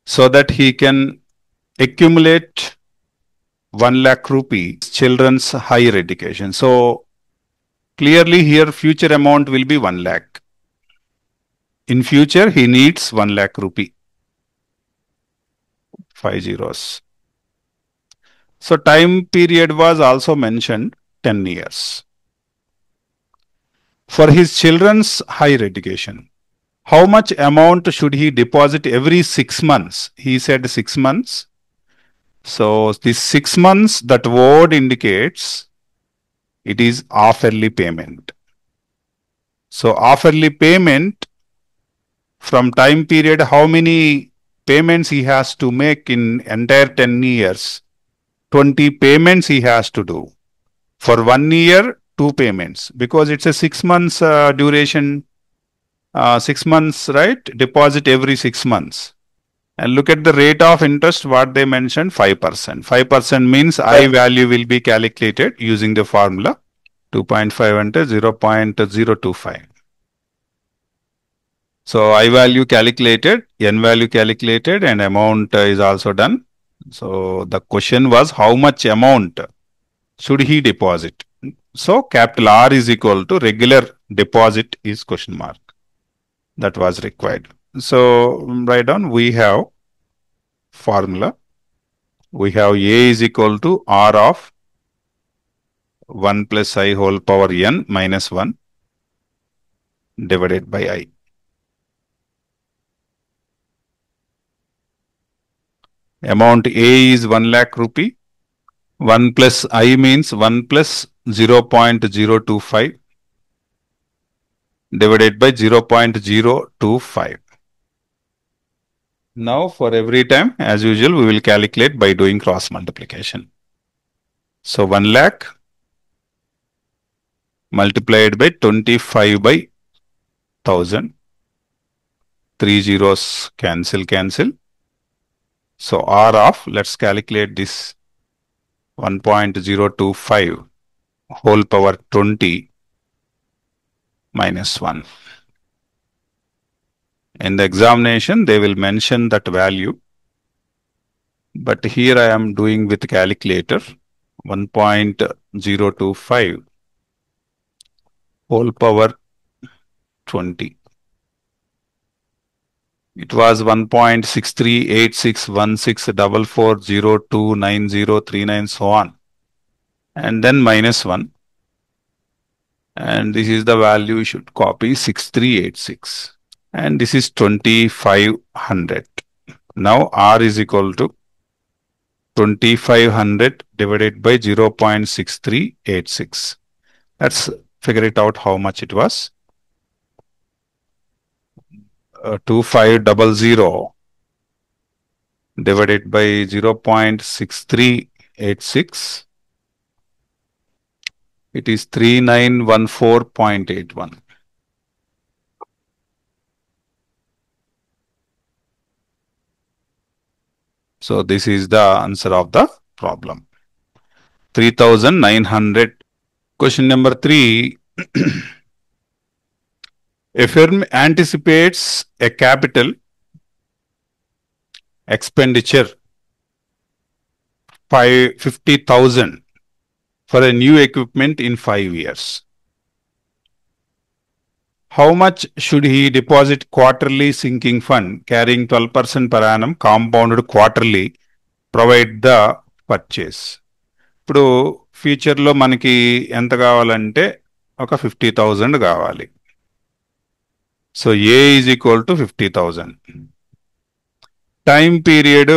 so that he can accumulate 1 lakh rupee children's higher education. So clearly here future amount will be 1 lakh. In future he needs 1 lakh rupee. 5 zeros. So time period was also mentioned 10 years. For his children's higher education, how much amount should he deposit every 6 months? He said 6 months. So this 6 months, that word indicates it is half-yearly payment. So half-yearly payment, from time period, how many payments he has to make in entire 10 years? 20 payments he has to do. For 1 year, 2 payments, because it's a 6 months duration, 6 months, right? Deposit every 6 months. And look at the rate of interest, what they mentioned, 5%. 5% means I value will be calculated using the formula 2.5 and 0.025. So I value calculated, N value calculated, and amount is also done. So the question was how much amount should he deposit? So capital R is equal to regular deposit is question mark. That was required. So write down, we have formula. We have A is equal to R of 1 plus I whole power N minus 1 divided by I. Amount A is 1 lakh rupee. 1 plus I means 1 plus 0.025 divided by 0.025. Now for every time, as usual, we will calculate by doing cross multiplication. So 1 lakh multiplied by 25 by 1000. 3 zeros cancel. So R of, let's calculate this, 1.025 whole power 20 minus 1. In the examination, they will mention that value. But here I am doing with calculator, 1.025 whole power 20. It was 1.63861644029039 so on. And then minus 1. And this is the value you should copy, 6386. And this is 2500. Now R is equal to 2500 divided by 0.6386. Let's figure it out how much it was. 2500 divided by 0.6386. It is 3914.81. So this is the answer of the problem. 3900. Question number 3. A firm anticipates a capital expenditure 50,000 for a new equipment in 5 years. How much should he deposit quarterly sinking fund carrying 12% per annum compounded quarterly, provide the purchase? ఇప్పుడు ఫ్యూచర్లో మనకి ఎంత కావాలంటే ఒక 50,000 కావాలి. So A is equal to 50,000. Time period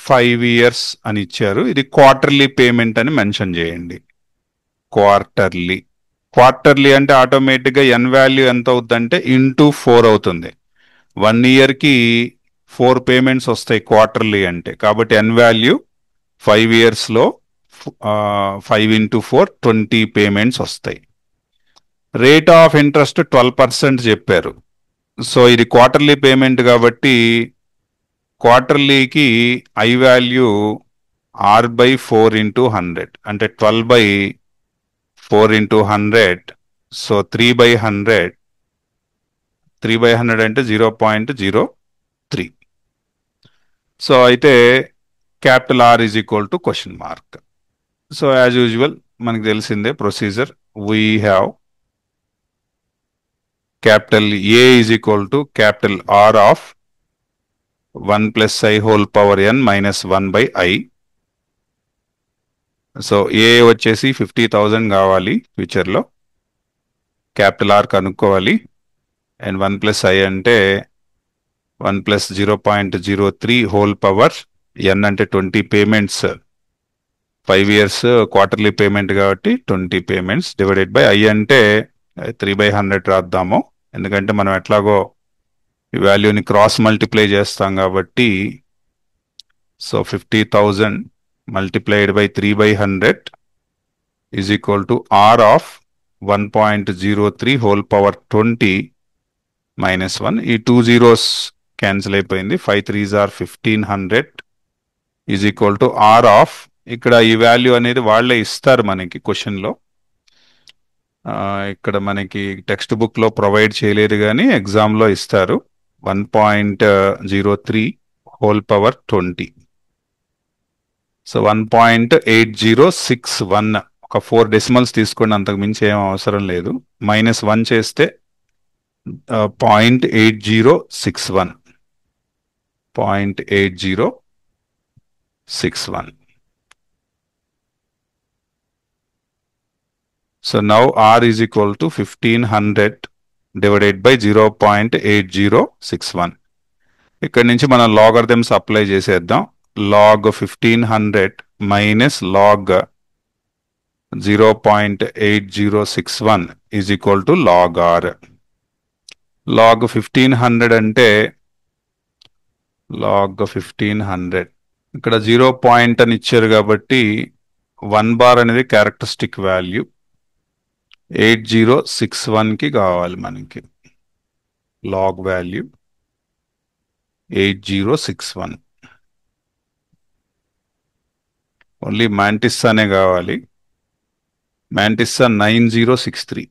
5 years అని ఇచ్చారు. ఇది క్వార్టర్లీ పేమెంట్ అని మెన్షన్ చేయండి. క్వార్టర్లీ అంటే ఆటోమేటిక్గా ఎన్ వాల్యూ ఎంత అవుతుందంటే ఇంటూ 4 అవుతుంది. 1 yearకి 4 payments వస్తాయి క్వార్టర్లీ అంటే. కాబట్టి ఎన్ వాల్యూ 5 yearsలో 5 into 4 20 payments వస్తాయి. రేట్ ఆఫ్ ఇంట్రెస్ట్ 12% చెప్పారు. సో ఇది క్వార్టర్లీ పేమెంట్ కాబట్టి క్వార్టర్లీకి I value R by 4 into 100 అంటే 12 by 4 into 100. So 3 by 100. 3 by 100 అంటే 0.03. సో అయితే capital R is equal to question mark. So as usual మనకి తెలిసిందే procedure. We have capital A is equal to capital R of 1 plus I whole power n minus 1 by I. So A వచ్చేసి 50,000 కావాలి ఫ్యూచర్లో, capital R కనుక్కోవాలి, and 1 plus I అంటే 1 plus 0.03 whole power n అంటే 20 payments, 5 years quarterly payment కాబట్టి 20 payments divided by I అంటే 3/100 రాద్దాము, ఎందుకంటే మనం ఎట్లాగో ఈ వాల్యూని క్రాస్ మల్టిప్లై చేస్తాం కాబట్టి. So 50,000 multiplied by 3/100 is equal to R of 1.03 whole power 20 minus 1. ఈ 2 zeros క్యాన్సిల్ అయిపోయింది. 5 3s are 1500 is equal to R of, ఇక్కడ ఈ వాల్యూ అనేది వాళ్ళే ఇస్తారు మనకి క్వశ్చన్లో. ఇక్కడ మనకి టెక్స్ట్ బుక్లో ప్రొవైడ్ చేయలేదు కానీ ఎగ్జామ్లో ఇస్తారు. 1.03 హోల్ పవర్ 20. సో 1.8061, ఒక 4 డెసిమల్స్ తీసుకోండి, అంతకు మించి ఏం అవసరం లేదు. -1 చేస్తే 0.8061. 0.8061. So now R is equal to 1500 divided by 0.8061. ఇక్కడ నుంచి మనం లాగరిథమ్స్ అప్లై చేసేద్దాం. log 1500 minus log 0.8061 is equal to log R. log 1500 అంటే log 1500 ఇక్కడ 0 పాయింట్ అని ఇచ్చారు కాబట్టి 1 బార్ అనేది క్యారెక్టరిస్టిక్ వాల్యూ. 8061కి కావాలి మనకి లాగ్ వాల్యూ 8061. ఓన్లీ మ్యాంటిస్సానే కావాలి. Mantissa 9063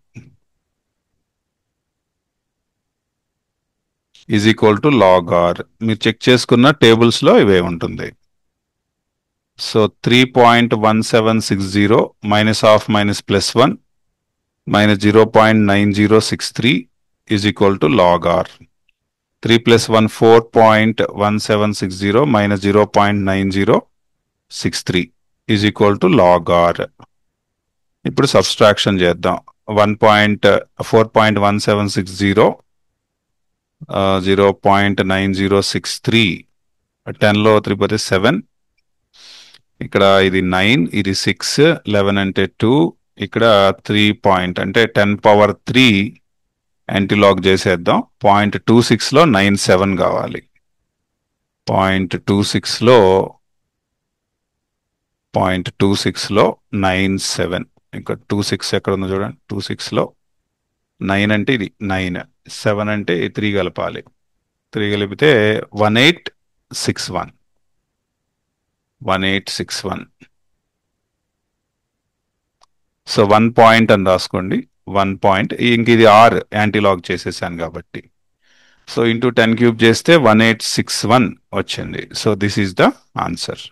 is equal to log R. మీరు చెక్ చేసుకున్న టేబుల్స్లో ఇవే ఉంటుంది. So 3.1760 minus of minus +1 minus 0.9063 is equal to log R. 3 plus 1 4.1760 minus 0.9063 is equal to log R. ఇప్పుడు సబ్స్ట్రాక్షన్ చేద్దాం. 4.1760 0.9063 10లో 3 పోతే 7, ఇక్కడ ఇది 9, ఇది 6, 11 అంటే 2, ఇక్కడ 3 పాయింట్ అంటే 10 పవర్ 3 యాంటీలాగ్ చేసేద్దాం. 0.26లో 97 కావాలి. 0.26లో 97, ఇంకా 26 ఎక్కడ ఉందో చూడండి. 26లో 9 అంటే ఇది 9, 7 అంటే 3 కలపాలి. 3 కలిపితే 1861. సో 1 పాయింట్ అని రాసుకోండి. 1 పాయింట్, ఇంక ఇది R యాంటీలాగ్ చేసేసాను కాబట్టి. సో ఇంటూ 10³ చేస్తే 1861 వచ్చింది. So this is the answer.